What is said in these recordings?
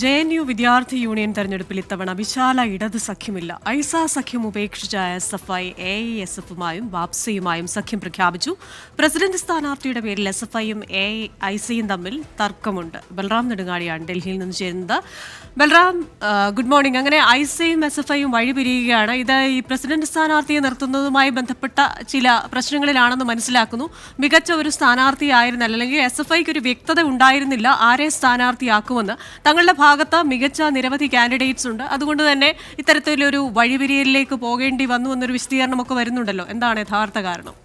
JNU വിദ്യാർത്ഥി union തെരഞ്ഞെടുപ്പിൽ ഇത്തവണ വിശാല ഇടത് സഖ്യമില്ല. ഐസ സഖ്യം ഉപേക്ഷിച്ച SFI AISFുമായും ബാപ്സയുമായും സഖ്യം പ്രഖ്യാപിച്ചു. പ്രസിഡന്റ് സ്ഥാനാർത്ഥിയുടെ പേരിൽ SFIയും ഐസയും തമ്മിൽ തർക്കമുണ്ട്. ബൽറാം നെടുങ്ങാടിയാണ് ഡൽഹിയിൽ നിന്ന് ചേരുന്നത്. Balram, good morning. അങ്ങനെ ഐസയും SFIയും വഴിപിരിയുകയാണ്. ഇത് ഈ പ്രസിഡന്റ് സ്ഥാനാർത്ഥിയെ നിർത്തുന്നതുമായി ബന്ധപ്പെട്ട ചില പ്രശ്നങ്ങളിലാണെന്ന് മനസ്സിലാക്കുന്നു. മികച്ച ഒരു സ്ഥാനാർത്ഥിയായിരുന്നില്ല, അല്ലെങ്കിൽ SFIക്ക് ഒരു വ്യക്തത ഉണ്ടായിരുന്നില്ല ആരെ സ്ഥാനാർത്ഥിയാക്കുമെന്ന്. തങ്ങളുടെ ഭാഗത്ത് മികച്ച നിരവധി കാൻഡിഡേറ്റ്സ് ഉണ്ട്. അതുകൊണ്ട് തന്നെ ഇത്തരത്തിലൊരു വഴിപിരിയലിലേക്ക് പോകേണ്ടി വന്നു എന്നൊരു വിശദീകരണമൊക്കെ വരുന്നുണ്ടല്ലോ. എന്താണ് യഥാർത്ഥ കാരണം?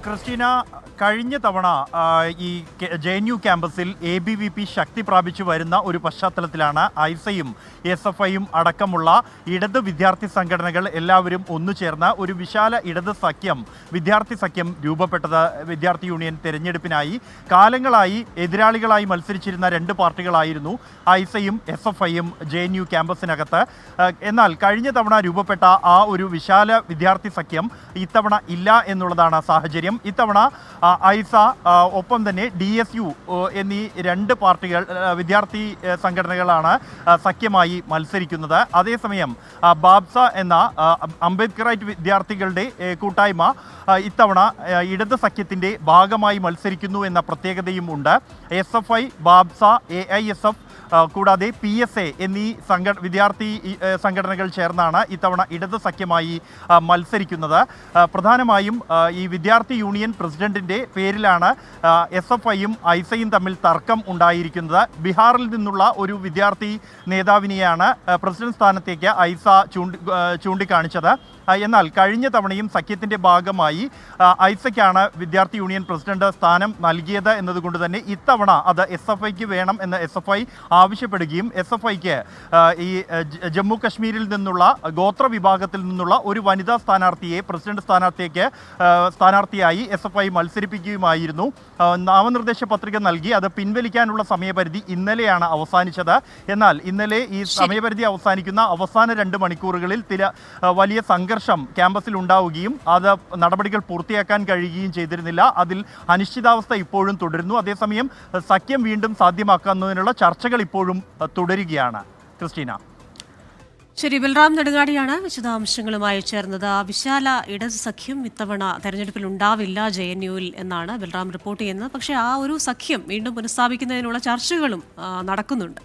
ക്രിസ്റ്റീന, കഴിഞ്ഞ തവണ ഈ JNU ക്യാമ്പസിൽ ABVP ശക്തി പ്രാപിച്ചു വരുന്ന ഒരു പശ്ചാത്തലത്തിലാണ് ഐസയും SFIയും അടക്കമുള്ള ഇടത് വിദ്യാർത്ഥി സംഘടനകൾ എല്ലാവരും ഒന്നുചേർന്ന് ഒരു വിശാല ഇടത് സഖ്യം, വിദ്യാർത്ഥി സഖ്യം രൂപപ്പെട്ടത്. വിദ്യാർത്ഥി യൂണിയൻ തെരഞ്ഞെടുപ്പിനായി കാലങ്ങളായി എതിരാളികളായി മത്സരിച്ചിരുന്ന രണ്ട് പാർട്ടികളായിരുന്നു ഐസയും SFIയും JNU ക്യാമ്പസിനകത്ത്. എന്നാൽ കഴിഞ്ഞ തവണ രൂപപ്പെട്ട ആ ഒരു വിശാല വിദ്യാർത്ഥി സഖ്യം ഇത്തവണ ഇല്ല എന്നുള്ളതാണ് സാഹചര്യം. ഇത്തവണ ഐസ ഒപ്പം തന്നെ DSU എന്നീ രണ്ട് പാർട്ടികൾ, വിദ്യാർത്ഥി സംഘടനകളാണ് സഖ്യമായി മത്സരിക്കുന്നത്. അതേസമയം ബാബ്സ എന്ന അംബേദ്കറൈറ്റ് വിദ്യാർത്ഥികളുടെ കൂട്ടായ്മ ഇത്തവണ ഇടത് സഖ്യത്തിൻ്റെ ഭാഗമായി മത്സരിക്കുന്നു എന്ന പ്രത്യേകതയും ഉണ്ട്. SFI, ബാബ്സ, AISF കൂടാതെ PSA എന്നീ വിദ്യാർത്ഥി സംഘടനകൾ ചേർന്നാണ് ഇത്തവണ ഇടത് സഖ്യമായി മത്സരിക്കുന്നത്. പ്രധാനമായും ഈ വിദ്യാർത്ഥി യൂണിയൻ പ്രസിഡന്റിൻ്റെ പേരിലാണ് SFIയും ഐസയും തമ്മിൽ തർക്കം ഉണ്ടായിരിക്കുന്നത്. ബീഹാറിൽ നിന്നുള്ള ഒരു വിദ്യാർത്ഥി നേതാവിനെയാണ് പ്രസിഡന്റ് സ്ഥാനത്തേക്ക് ഐസ ചൂണ്ടിക്കാണിച്ചത്. എന്നാൽ കഴിഞ്ഞ തവണയും സഖ്യത്തിൻ്റെ ഭാഗമായി ഐസയ്ക്കാണ് വിദ്യാർത്ഥി യൂണിയൻ പ്രസിഡന്റ് സ്ഥാനം നൽകിയത് എന്നതുകൊണ്ട് തന്നെ ഇത്തവണ അത് SFIക്ക് വേണം എന്ന് SFI ആവശ്യപ്പെടുകയും SFIക്ക് ഈ ജമ്മു കശ്മീരിൽ നിന്നുള്ള ഗോത്ര വിഭാഗത്തിൽ നിന്നുള്ള ഒരു വനിതാ സ്ഥാനാർത്ഥിയെ പ്രസിഡന്റ് സ്ഥാനാർത്ഥിയായി SFI മത്സരിപ്പിക്കുകയുമായിരുന്നു. നാമനിർദ്ദേശ പത്രിക നൽകി അത് പിൻവലിക്കാനുള്ള സമയപരിധി ഇന്നലെയാണ് അവസാനിച്ചത്. എന്നാൽ ഇന്നലെ ഈ സമയപരിധി അവസാനിക്കുന്ന അവസാന 2 മണിക്കൂറുകളിൽ വലിയ സംഘർഷം ക്യാമ്പസിൽ ഉണ്ടാവുകയും അത് നടപടികൾ പൂർത്തിയാക്കാൻ കഴിയുകയും ചെയ്തിരുന്നില്ല. അതിൽ അനിശ്ചിതാവസ്ഥ ഇപ്പോഴും തുടരുന്നു. അതേസമയം സഖ്യം വീണ്ടും സാധ്യമാക്കുന്നതിനുള്ള ചർച്ചകൾ ഇപ്പോഴും തുടരുകയാണ്. ക്രിസ്റ്റീന. ശരി, ബൽറാം നെടുങ്ങാടിയാണ് വിശദാംശങ്ങളുമായി ചേർന്നത്. വിശാല ഇടത് സഖ്യം ഇത്തവണ തെരഞ്ഞെടുപ്പിൽ ഉണ്ടാവില്ല JNUവിൽ എന്നാണ് ബൽറാം റിപ്പോർട്ട് ചെയ്യുന്നത്. പക്ഷേ ആ ഒരു സഖ്യം വീണ്ടും പുനഃസ്ഥാപിക്കുന്നതിനുള്ള ചർച്ചകളും നടക്കുന്നുണ്ട്.